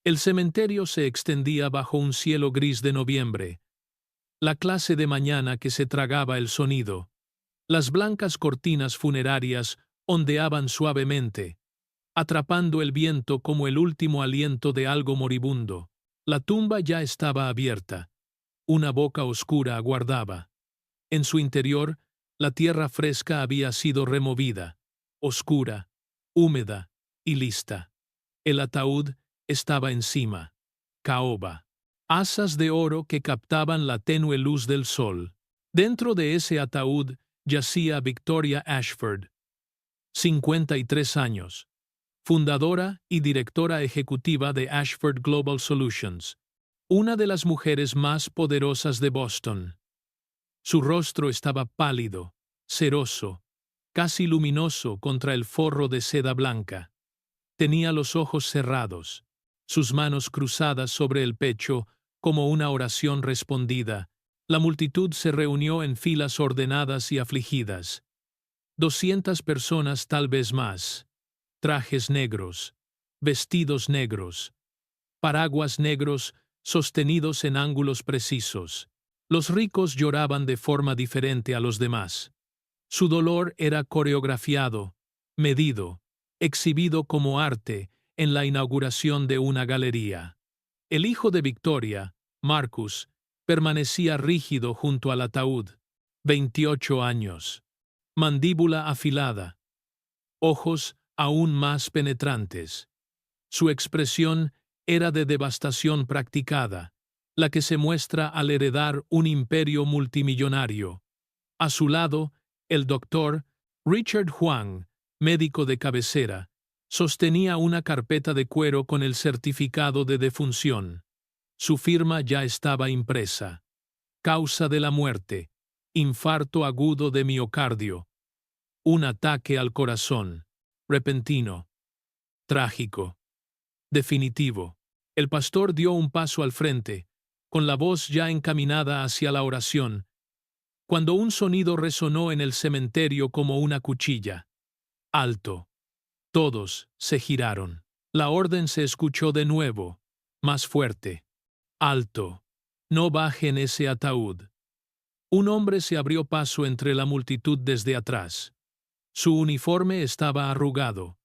El cementerio se extendía bajo un cielo gris de noviembre, la clase de mañana que se tragaba el sonido. Las blancas cortinas funerarias ondeaban suavemente, atrapando el viento como el último aliento de algo moribundo. La tumba ya estaba abierta. Una boca oscura aguardaba. En su interior, la tierra fresca había sido removida, oscura, húmeda y lista. El ataúd estaba encima. Caoba. Asas de oro que captaban la tenue luz del sol. Dentro de ese ataúd yacía Victoria Ashford, 53 años, fundadora y directora ejecutiva de Ashford Global Solutions, una de las mujeres más poderosas de Boston. Su rostro estaba pálido, ceroso, casi luminoso contra el forro de seda blanca. Tenía los ojos cerrados, sus manos cruzadas sobre el pecho como una oración respondida. La multitud se reunió en filas ordenadas y afligidas. 200 personas, tal vez más. Trajes negros, vestidos negros, paraguas negros sostenidos en ángulos precisos. Los ricos lloraban de forma diferente a los demás. Su dolor era coreografiado, medido, exhibido como arte en la inauguración de una galería. El hijo de Victoria, Marcus, permanecía rígido junto al ataúd, 28 años. Mandíbula afilada, ojos aún más penetrantes. Su expresión era de devastación practicada, la que se muestra al heredar un imperio multimillonario. A su lado, el doctor Richard Huang, médico de cabecera, sostenía una carpeta de cuero con el certificado de defunción. Su firma ya estaba impresa. Causa de la muerte: infarto agudo de miocardio. Un ataque al corazón. Repentino. Trágico. Definitivo. El pastor dio un paso al frente, con la voz ya encaminada hacia la oración, cuando un sonido resonó en el cementerio como una cuchilla. Alto. Todos se giraron. La orden se escuchó de nuevo, más fuerte. Alto. No bajen ese ataúd. Un hombre se abrió paso entre la multitud desde atrás. Su uniforme estaba arrugado.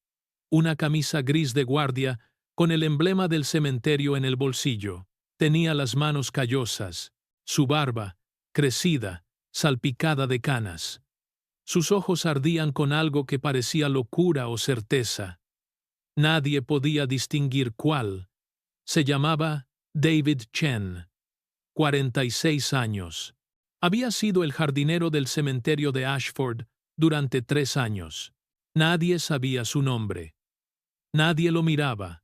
Una camisa gris de guardia con el emblema del cementerio en el bolsillo. Tenía las manos callosas, su barba, crecida, salpicada de canas. Sus ojos ardían con algo que parecía locura o certeza. Nadie podía distinguir cuál. Se llamaba David Chen, 46 años. Había sido el jardinero del cementerio de Ashford durante 3 años. Nadie sabía su nombre. Nadie lo miraba.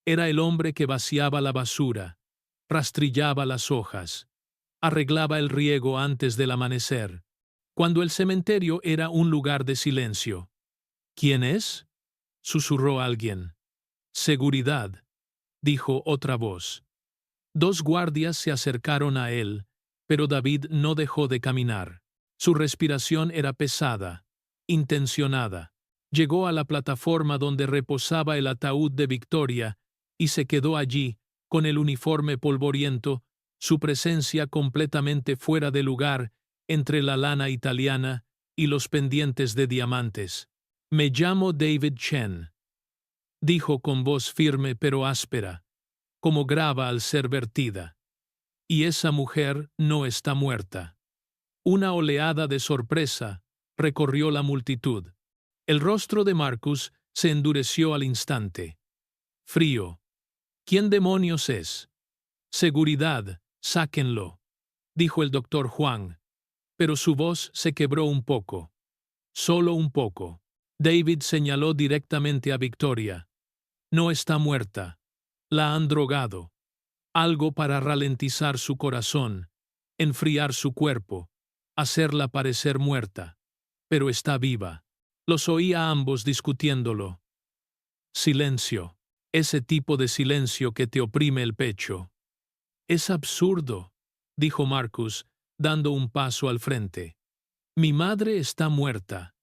Era el hombre que vaciaba la basura, rastrillaba las hojas, arreglaba el riego antes del amanecer, cuando el cementerio era un lugar de silencio. ¿Quién es?, susurró alguien. Seguridad, dijo otra voz. 2 guardias se acercaron a él, pero David no dejó de caminar. Su respiración era pesada, intencionada. Llegó a la plataforma donde reposaba el ataúd de Victoria y se quedó allí, con el uniforme polvoriento, su presencia completamente fuera de lugar entre la lana italiana y los pendientes de diamantes. Me llamo David Chen, dijo con voz firme pero áspera, como grava al ser vertida. Y esa mujer no está muerta. Una oleada de sorpresa recorrió la multitud. El rostro de Marcus se endureció al instante. Frío. ¿Quién demonios es? Seguridad, sáquenlo, dijo el doctor Huang, pero su voz se quebró un poco. Solo un poco. David señaló directamente a Victoria. No está muerta. La han drogado. Algo para ralentizar su corazón, enfriar su cuerpo, hacerla parecer muerta. Pero está viva. Los oía a ambos discutiéndolo. Silencio. Ese tipo de silencio que te oprime el pecho. Es absurdo, dijo Marcus, dando un paso al frente. Mi madre está muerta.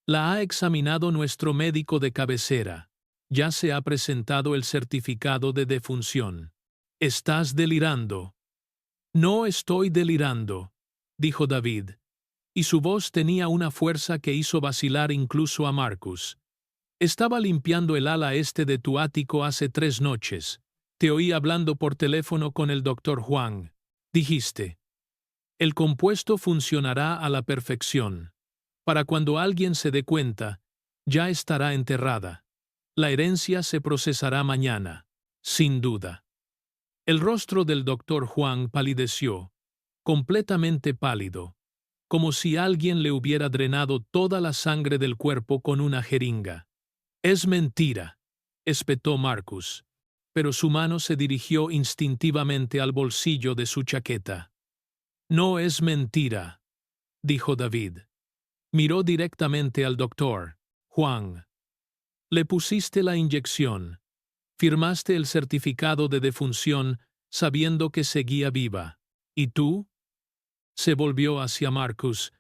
La ha examinado nuestro médico de cabecera. Ya se ha presentado el certificado de defunción. Estás delirando. No estoy delirando, dijo David, y su voz tenía una fuerza que hizo vacilar incluso a Marcus. Estaba limpiando el ala este de tu ático hace 3 noches. Te oí hablando por teléfono con el doctor Juan. Dijiste: el compuesto funcionará a la perfección. Para cuando alguien se dé cuenta, ya estará enterrada. La herencia se procesará mañana, sin duda. El rostro del doctor Juan palideció, completamente pálido, como si alguien le hubiera drenado toda la sangre del cuerpo con una jeringa. Es mentira, espetó Marcus, pero su mano se dirigió instintivamente al bolsillo de su chaqueta. No es mentira, dijo David. Miró directamente al doctor. Juan. Le pusiste la inyección. Firmaste el certificado de defunción sabiendo que seguía viva. ¿Y tú? Se volvió hacia Marcus.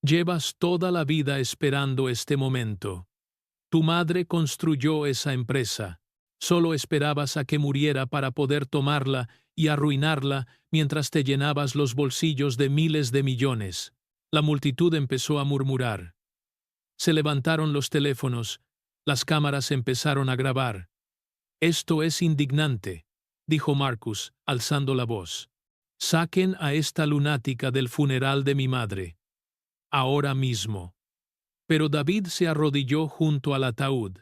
Llevas toda la vida esperando este momento. Tu madre construyó esa empresa. Solo esperabas a que muriera para poder tomarla y arruinarla mientras te llenabas los bolsillos de miles de millones. La multitud empezó a murmurar. Se levantaron los teléfonos. Las cámaras empezaron a grabar. Esto es indignante, dijo Marcus, alzando la voz. Saquen a esta lunática del funeral de mi madre. Ahora mismo. Pero David se arrodilló junto al ataúd.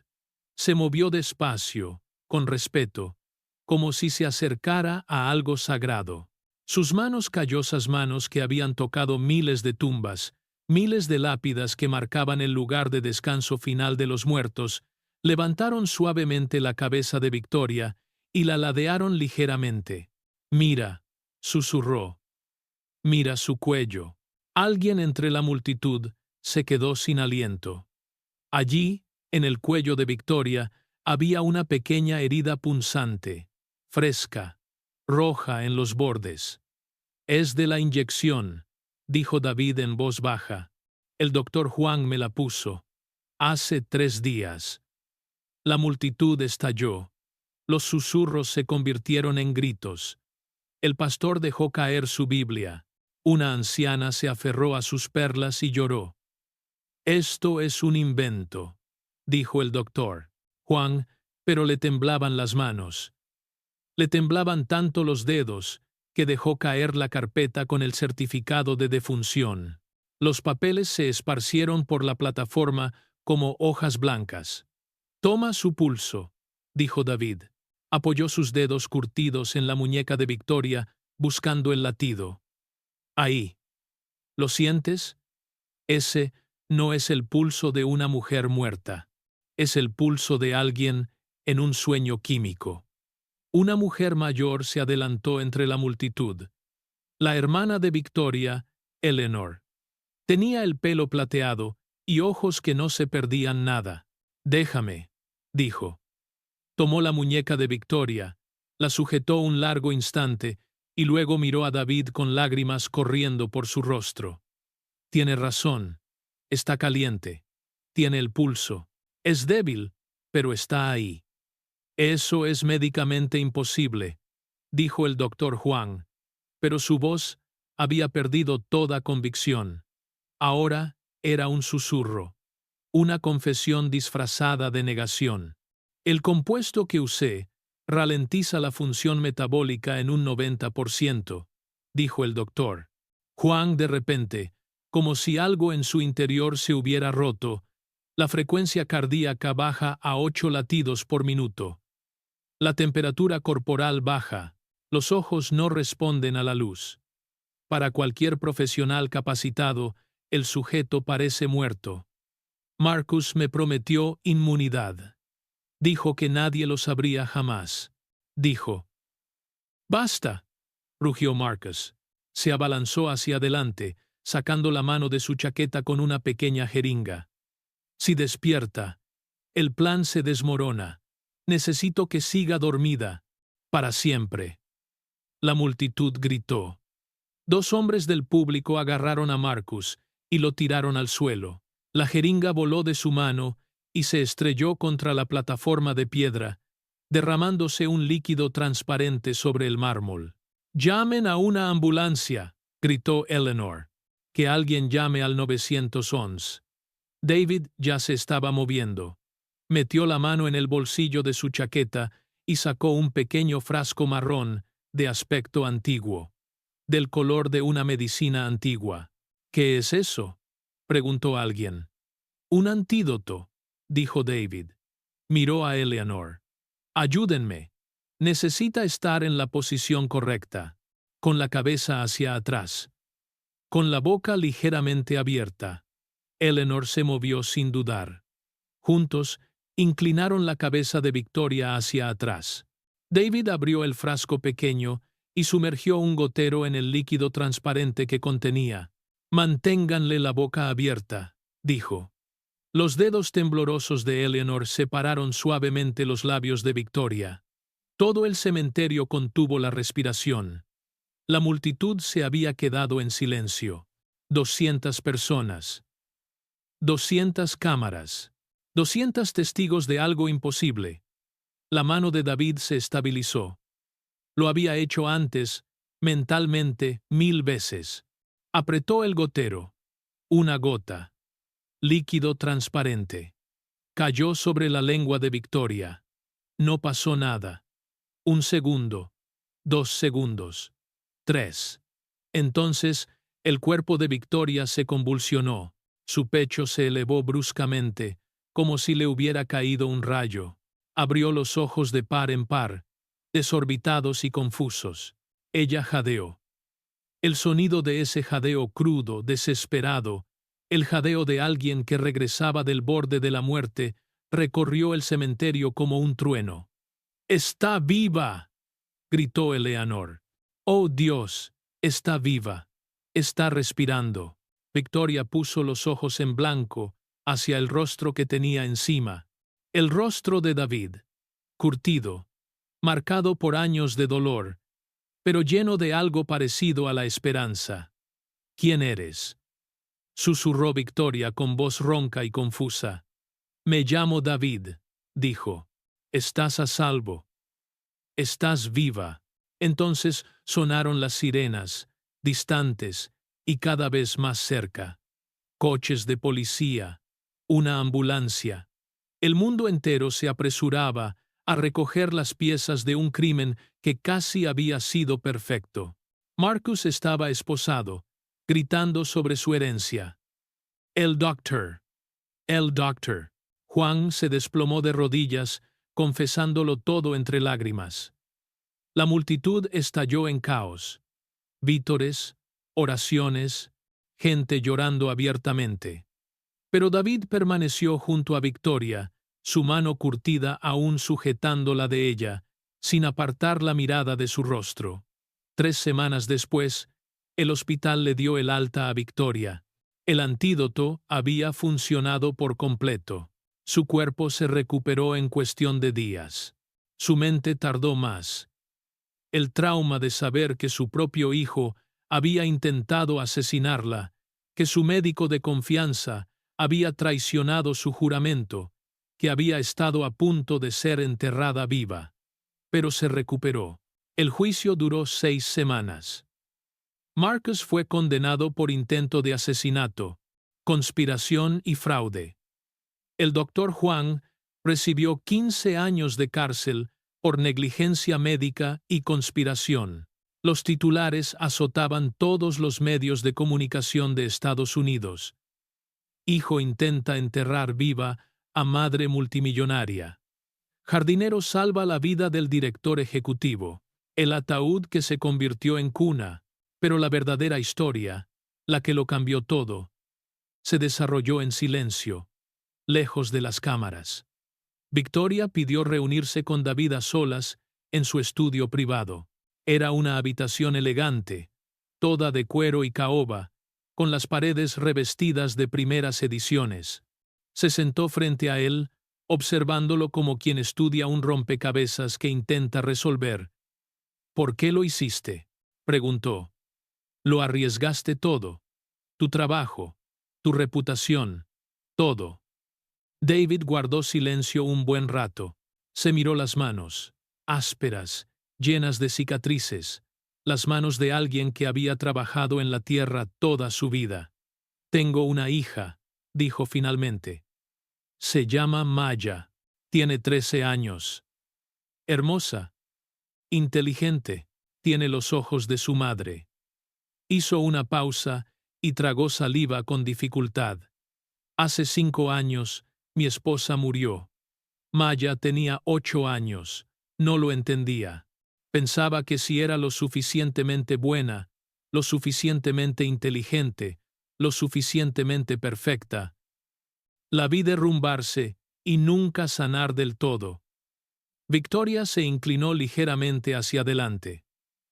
Se movió despacio, con respeto, como si se acercara a algo sagrado. Sus manos, callosas manos que habían tocado miles de tumbas, miles de lápidas que marcaban el lugar de descanso final de los muertos, levantaron suavemente la cabeza de Victoria y la ladearon ligeramente. Mira, susurró. Mira su cuello. Alguien entre la multitud se quedó sin aliento. Allí, en el cuello de Victoria, había una pequeña herida punzante, fresca, roja en los bordes. Es de la inyección, dijo David en voz baja. El doctor Juan me la puso. Hace 3 días. La multitud estalló. Los susurros se convirtieron en gritos. El pastor dejó caer su Biblia. Una anciana se aferró a sus perlas y lloró. Esto es un invento, dijo el doctor Juan, pero le temblaban las manos. Le temblaban tanto los dedos que dejó caer la carpeta con el certificado de defunción. Los papeles se esparcieron por la plataforma como hojas blancas. Toma su pulso, dijo David. Apoyó sus dedos curtidos en la muñeca de Victoria, buscando el latido. Ahí. ¿Lo sientes? Ese no es el pulso de una mujer muerta. Es el pulso de alguien en un sueño químico. Una mujer mayor se adelantó entre la multitud. La hermana de Victoria, Eleanor. Tenía el pelo plateado y ojos que no se perdían nada. Déjame, dijo. Tomó la muñeca de Victoria, la sujetó un largo instante y luego miró a David con lágrimas corriendo por su rostro. Tiene razón. Está caliente. Tiene el pulso. Es débil, pero está ahí. Eso es médicamente imposible, dijo el doctor Juan, pero su voz había perdido toda convicción. Ahora era un susurro, una confesión disfrazada de negación. El compuesto que usé ralentiza la función metabólica en un 90%, dijo el doctor. Juan, de repente, como si algo en su interior se hubiera roto, la frecuencia cardíaca baja a 8 latidos por minuto. La temperatura corporal baja, los ojos no responden a la luz. Para cualquier profesional capacitado, el sujeto parece muerto. Marcus me prometió inmunidad. Dijo que nadie lo sabría jamás. Dijo. ¡Basta!, rugió Marcus. Se abalanzó hacia adelante, sacando la mano de su chaqueta con una pequeña jeringa. Si despierta, el plan se desmorona. Necesito que siga dormida, para siempre. La multitud gritó. 2 hombres del público agarraron a Marcus y lo tiraron al suelo. La jeringa voló de su mano y se estrelló contra la plataforma de piedra, derramándose un líquido transparente sobre el mármol. «¡Llamen a una ambulancia!», gritó Eleanor. «Que alguien llame al 911». David ya se estaba moviendo. Metió la mano en el bolsillo de su chaqueta y sacó un pequeño frasco marrón de aspecto antiguo, del color de una medicina antigua. «¿Qué es eso?», preguntó alguien. «Un antídoto», dijo David. Miró a Eleanor. «Ayúdenme. Necesita estar en la posición correcta, con la cabeza hacia atrás, con la boca ligeramente abierta». Eleanor se movió sin dudar. Juntos, inclinaron la cabeza de Victoria hacia atrás. David abrió el frasco pequeño y sumergió un gotero en el líquido transparente que contenía. «Manténganle la boca abierta», dijo. Los dedos temblorosos de Eleanor separaron suavemente los labios de Victoria. Todo el cementerio contuvo la respiración. La multitud se había quedado en silencio. 200 personas. 200 cámaras. 200 testigos de algo imposible. La mano de David se estabilizó. Lo había hecho antes, mentalmente, 1000 veces. Apretó el gotero. Una gota. Líquido transparente. Cayó sobre la lengua de Victoria. No pasó nada. 1 segundo. 2 segundos. 3. Entonces, el cuerpo de Victoria se convulsionó. Su pecho se elevó bruscamente, como si le hubiera caído un rayo. Abrió los ojos de par en par, desorbitados y confusos. Ella jadeó. El sonido de ese jadeo crudo, desesperado, el jadeo de alguien que regresaba del borde de la muerte, recorrió el cementerio como un trueno. «¡Está viva!», gritó Eleanor. «¡Oh Dios! Está viva. Está respirando». Victoria puso los ojos en blanco hacia el rostro que tenía encima. El rostro de David, curtido, marcado por años de dolor, pero lleno de algo parecido a la esperanza. «¿Quién eres?», susurró Victoria con voz ronca y confusa. «Me llamo David», dijo. «Estás a salvo. Estás viva». Entonces sonaron las sirenas, distantes y cada vez más cerca. Coches de policía, una ambulancia. El mundo entero se apresuraba a recoger las piezas de un crimen que casi había sido perfecto. Marcus estaba esposado, gritando sobre su herencia. «El doctor. El doctor». Juan se desplomó de rodillas, confesándolo todo entre lágrimas. La multitud estalló en caos. Vítores, oraciones, gente llorando abiertamente. Pero David permaneció junto a Victoria, su mano curtida aún sujetando la de ella, sin apartar la mirada de su rostro. 3 semanas después, el hospital le dio el alta a Victoria. El antídoto había funcionado por completo. Su cuerpo se recuperó en cuestión de días. Su mente tardó más. El trauma de saber que su propio hijo había intentado asesinarla, que su médico de confianza había traicionado su juramento, que había estado a punto de ser enterrada viva. Pero se recuperó. El juicio duró 6 semanas. Marcus fue condenado por intento de asesinato, conspiración y fraude. El doctor Juan recibió 15 años de cárcel por negligencia médica y conspiración. Los titulares azotaban todos los medios de comunicación de Estados Unidos. Hijo intenta enterrar viva a madre multimillonaria. Jardinero salva la vida del director ejecutivo. El ataúd que se convirtió en cuna. Pero la verdadera historia, la que lo cambió todo, se desarrolló en silencio, lejos de las cámaras. Victoria pidió reunirse con David a solas en su estudio privado. Era una habitación elegante, toda de cuero y caoba, con las paredes revestidas de primeras ediciones. Se sentó frente a él, observándolo como quien estudia un rompecabezas que intenta resolver. «¿Por qué lo hiciste?», preguntó. «Lo arriesgaste todo. Tu trabajo, tu reputación, todo». David guardó silencio un buen rato. Se miró las manos, ásperas, llenas de cicatrices, las manos de alguien que había trabajado en la tierra toda su vida. Tengo una hija, dijo finalmente. Se llama Maya. Tiene 13 años. Hermosa. Inteligente. Tiene los ojos de su madre. Hizo una pausa y tragó saliva con dificultad. Hace 5 años, mi esposa murió. Maya tenía 8 años. No lo entendía. Pensaba que si era lo suficientemente buena, lo suficientemente inteligente, lo suficientemente perfecta, la vi derrumbarse y nunca sanar del todo. Victoria se inclinó ligeramente hacia adelante.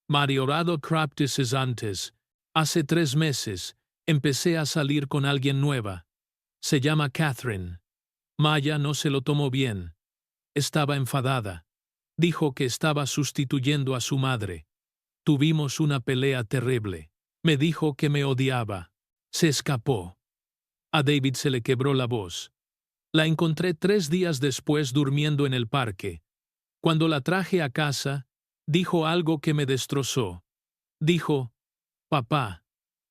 Mariorado Craptis antes. Hace 3 meses, empecé a salir con alguien nueva. Se llama Catherine. Maya no se lo tomó bien. Estaba enfadada. Dijo que estaba sustituyendo a su madre. Tuvimos una pelea terrible. Me dijo que me odiaba. Se escapó. A David se le quebró la voz. La encontré 3 días después durmiendo en el parque. Cuando la traje a casa, dijo algo que me destrozó. Dijo, «Papá,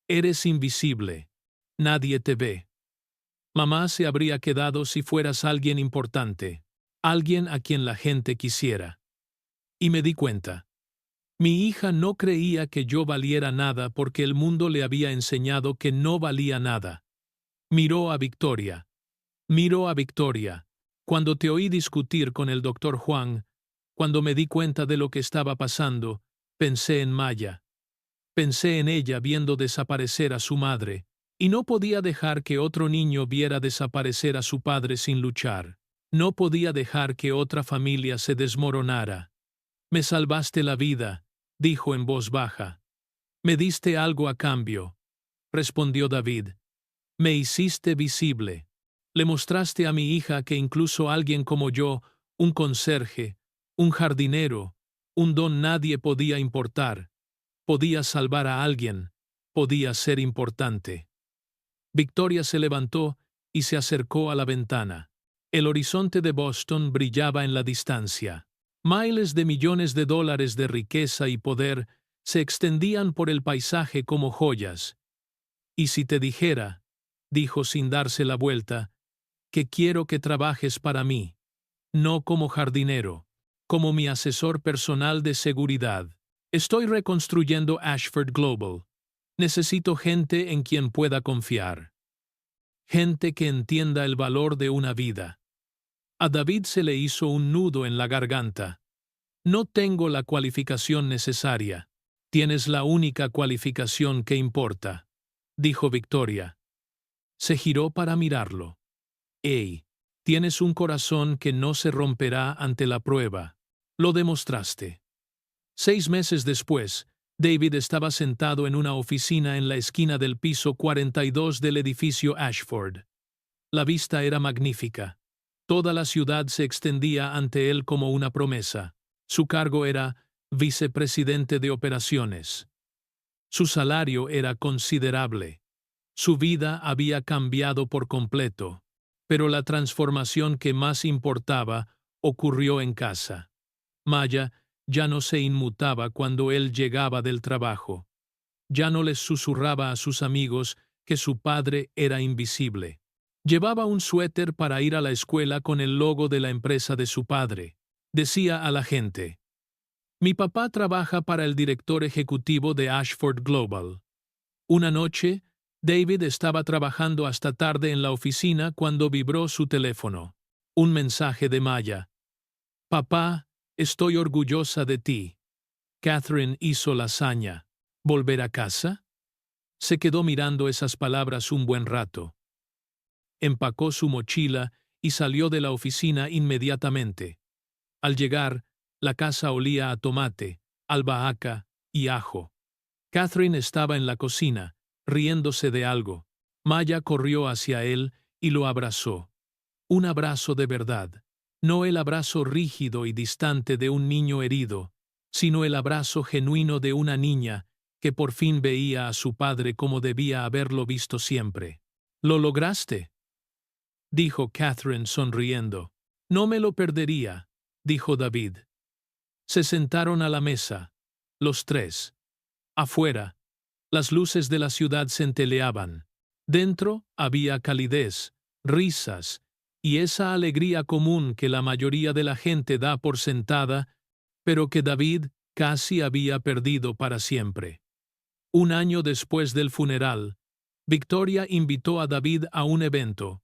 eres invisible. Nadie te ve». Mamá se habría quedado si fueras alguien importante, alguien a quien la gente quisiera. Y me di cuenta. Mi hija no creía que yo valiera nada porque el mundo le había enseñado que no valía nada. Miró a Victoria. Miró a Victoria. Cuando te oí discutir con el doctor Juan, cuando me di cuenta de lo que estaba pasando, pensé en Maya. Pensé en ella viendo desaparecer a su madre, y no podía dejar que otro niño viera desaparecer a su padre sin luchar. No podía dejar que otra familia se desmoronara. Me salvaste la vida, dijo en voz baja. Me diste algo a cambio, respondió David. Me hiciste visible. Le mostraste a mi hija que incluso alguien como yo, un conserje, un jardinero, un don nadie podía importar. Podía salvar a alguien, podía ser importante. Victoria se levantó y se acercó a la ventana. El horizonte de Boston brillaba en la distancia. Miles de millones de dólares de riqueza y poder se extendían por el paisaje como joyas. Y si te dijera, dijo sin darse la vuelta, que quiero que trabajes para mí, no como jardinero, como mi asesor personal de seguridad. Estoy reconstruyendo Ashford Global. Necesito gente en quien pueda confiar. Gente que entienda el valor de una vida. A David se le hizo un nudo en la garganta. No tengo la cualificación necesaria. Tienes la única cualificación que importa, dijo Victoria. Se giró para mirarlo. Hey, tienes un corazón que no se romperá ante la prueba. Lo demostraste. 6 meses después, David estaba sentado en una oficina en la esquina del piso 42 del edificio Ashford. La vista era magnífica. Toda la ciudad se extendía ante él como una promesa. Su cargo era vicepresidente de operaciones. Su salario era considerable. Su vida había cambiado por completo. Pero la transformación que más importaba ocurrió en casa. Maya ya no se inmutaba cuando él llegaba del trabajo. Ya no les susurraba a sus amigos que su padre era invisible. Llevaba un suéter para ir a la escuela con el logo de la empresa de su padre. Decía a la gente, «Mi papá trabaja para el director ejecutivo de Ashford Global». Una noche, David estaba trabajando hasta tarde en la oficina cuando vibró su teléfono. Un mensaje de Maya. «Papá, estoy orgullosa de ti». Catherine hizo la hazaña. ¿Volver a casa? Se quedó mirando esas palabras un buen rato. Empacó su mochila y salió de la oficina inmediatamente. Al llegar, la casa olía a tomate, albahaca y ajo. Catherine estaba en la cocina, riéndose de algo. Maya corrió hacia él y lo abrazó. Un abrazo de verdad. No el abrazo rígido y distante de un niño herido, sino el abrazo genuino de una niña que por fin veía a su padre como debía haberlo visto siempre. «¿Lo lograste?», dijo Catherine sonriendo. No me lo perdería, dijo David. Se sentaron a la mesa, los tres. Afuera, las luces de la ciudad centelleaban. Dentro había calidez, risas y esa alegría común que la mayoría de la gente da por sentada, pero que David casi había perdido para siempre. Un año después del funeral, Victoria invitó a David a un evento,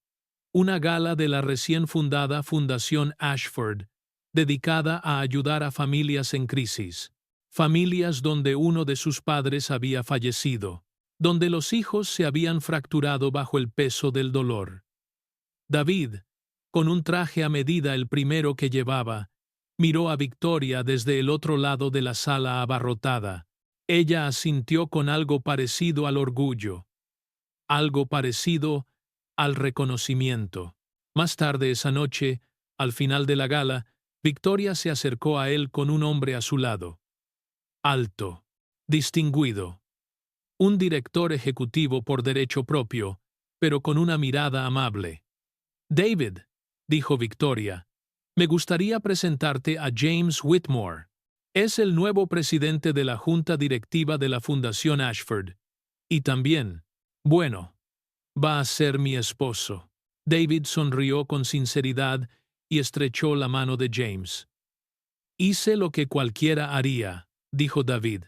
una gala de la recién fundada Fundación Ashford, dedicada a ayudar a familias en crisis, familias donde uno de sus padres había fallecido, donde los hijos se habían fracturado bajo el peso del dolor. David, con un traje a medida el primero que llevaba, miró a Victoria desde el otro lado de la sala abarrotada. Ella asintió con algo parecido al orgullo, algo parecido al reconocimiento. Más tarde esa noche, al final de la gala, Victoria se acercó a él con un hombre a su lado. Alto, distinguido. Un director ejecutivo por derecho propio, pero con una mirada amable. David, dijo Victoria, me gustaría presentarte a James Whitmore. Es el nuevo presidente de la junta directiva de la Fundación Ashford. Y también, bueno, va a ser mi esposo. David sonrió con sinceridad y estrechó la mano de James. Hice lo que cualquiera haría, dijo David.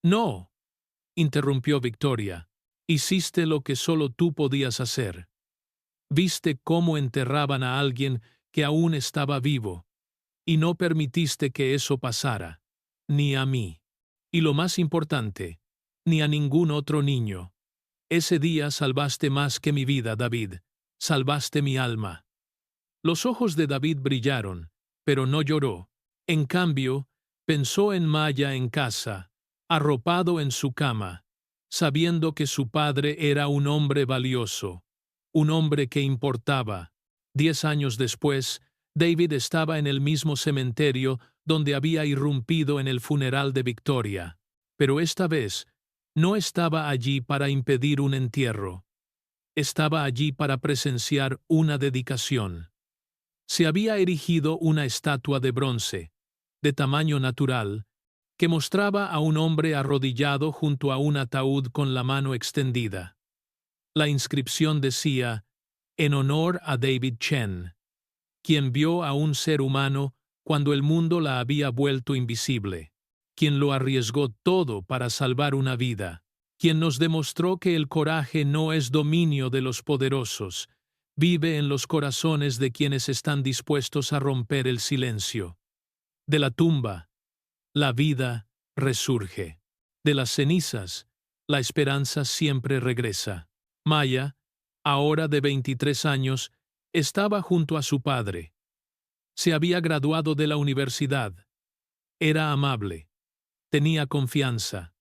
No, interrumpió Victoria. Hiciste lo que solo tú podías hacer. Viste cómo enterraban a alguien que aún estaba vivo, y no permitiste que eso pasara, ni a mí. Y lo más importante, ni a ningún otro niño. Ese día salvaste más que mi vida, David. Salvaste mi alma. Los ojos de David brillaron, pero no lloró. En cambio, pensó en Maya en casa, arropado en su cama, sabiendo que su padre era un hombre valioso, un hombre que importaba. 10 años después, David estaba en el mismo cementerio donde había irrumpido en el funeral de Victoria, pero esta vez no estaba allí para impedir un entierro. Estaba allí para presenciar una dedicación. Se había erigido una estatua de bronce, de tamaño natural, que mostraba a un hombre arrodillado junto a un ataúd con la mano extendida. La inscripción decía, en honor a David Chen, quien vio a un ser humano cuando el mundo la había vuelto invisible, quien lo arriesgó todo para salvar una vida, quien nos demostró que el coraje no es dominio de los poderosos, vive en los corazones de quienes están dispuestos a romper el silencio. De la tumba, la vida resurge. De las cenizas, la esperanza siempre regresa. Maya, ahora de 23 años, estaba junto a su padre. Se había graduado de la universidad. Era amable. Tenía confianza.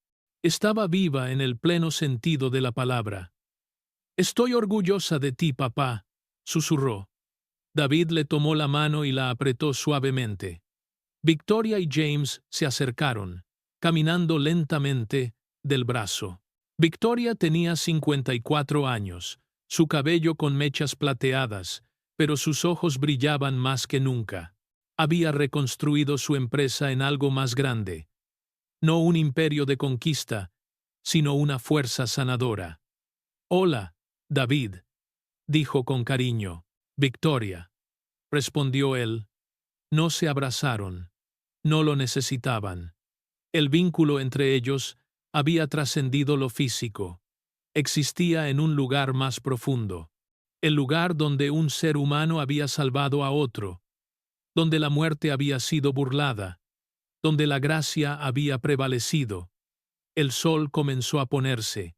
Estaba viva en el pleno sentido de la palabra. «Estoy orgullosa de ti, papá», susurró. David le tomó la mano y la apretó suavemente. Victoria y James se acercaron, caminando lentamente del brazo. Victoria tenía 54 años, su cabello con mechas plateadas, pero sus ojos brillaban más que nunca. Había reconstruido su empresa en algo más grande. No un imperio de conquista, sino una fuerza sanadora. «Hola, David», dijo con cariño. «Victoria», respondió él. No se abrazaron. No lo necesitaban. El vínculo entre ellos había trascendido lo físico. Existía en un lugar más profundo. El lugar donde un ser humano había salvado a otro, donde la muerte había sido burlada, donde la gracia había prevalecido. El sol comenzó a ponerse,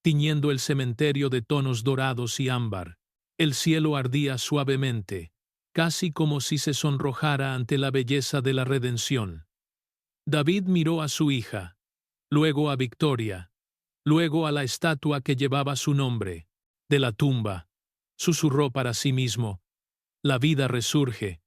tiñendo el cementerio de tonos dorados y ámbar. El cielo ardía suavemente, casi como si se sonrojara ante la belleza de la redención. David miró a su hija, luego a Victoria, luego a la estatua que llevaba su nombre. De la tumba, susurró para sí mismo, la vida resurge,